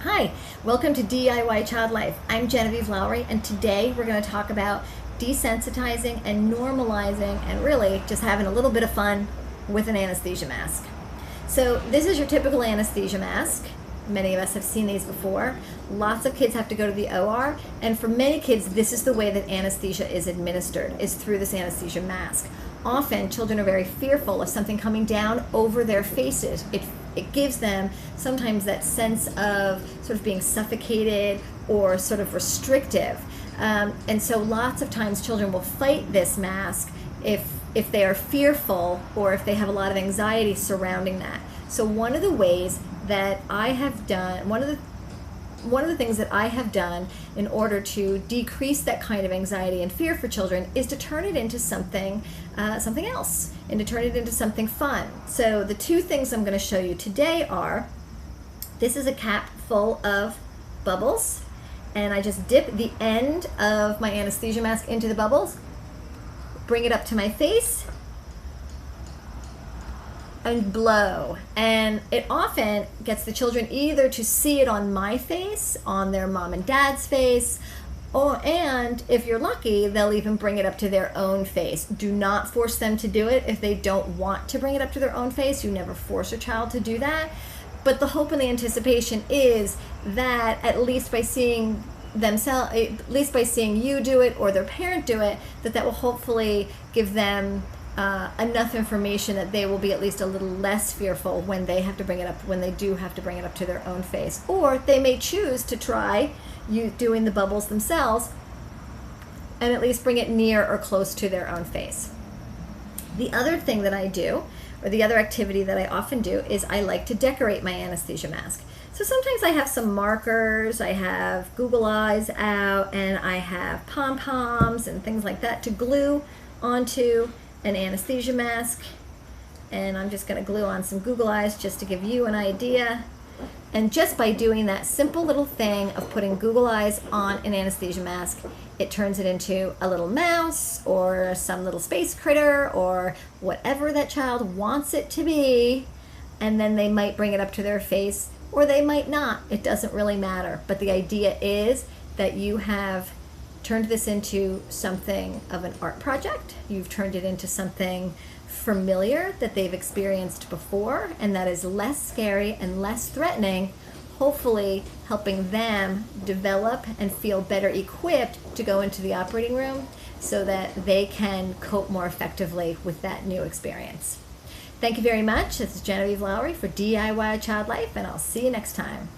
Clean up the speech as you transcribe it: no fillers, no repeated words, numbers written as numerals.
Hi, welcome to DIY Child Life. I'm Genevieve Lowry, and today we're going to talk about desensitizing and normalizing and really just having a little bit of fun with an anesthesia mask. So this is your typical anesthesia mask. Many of us have seen these before. Lots of kids have to go to the OR, and for many kids, this is the way that anesthesia is administered, is through this anesthesia mask. Often, children are very fearful of something coming down over their faces. It gives them sometimes that sense of sort of being suffocated or sort of restrictive. And so lots of times children will fight this mask if they are fearful or if they have a lot of anxiety surrounding that. So one of the ways that I have done, one of the things that I have done in order to decrease that kind of anxiety and fear for children is to turn it into something else, and to turn it into something fun. So the two things I'm going to show you today are, this is a cap full of bubbles, and I just dip the end of my anesthesia mask into the bubbles, bring it up to my face, and blow. And it often gets the children either to see it on my face, on their mom and dad's face, and if you're lucky, they'll even bring it up to their own face. Do not force them to do it if they don't want to bring it up to their own face. You never force a child to do that. But the hope and the anticipation is that at least by seeing you do it or their parent do it, that will hopefully give them enough information that they will be at least a little less fearful when they have to bring it up, when they do have to bring it up to their own face. Or they may choose to try doing the bubbles themselves and at least bring it near or close to their own face. The other thing that I do, or the other activity that I often do, is I like to decorate my anesthesia mask. So sometimes I have some markers, I have Google eyes out, and I have pom-poms and things like that to glue onto an anesthesia mask. And I'm just going to glue on some Google eyes just to give you an idea. And just by doing that simple little thing of putting Google eyes on an anesthesia mask, it turns it into a little mouse or some little space critter or whatever that child wants it to be. And then they might bring it up to their face, or they might not. It doesn't really matter. But the idea is that you have turned this into something of an art project. You've turned it into something familiar that they've experienced before, and that is less scary and less threatening, hopefully helping them develop and feel better equipped to go into the operating room so that they can cope more effectively with that new experience. Thank you very much. This is Genevieve Lowry for DIY Child Life, and I'll see you next time.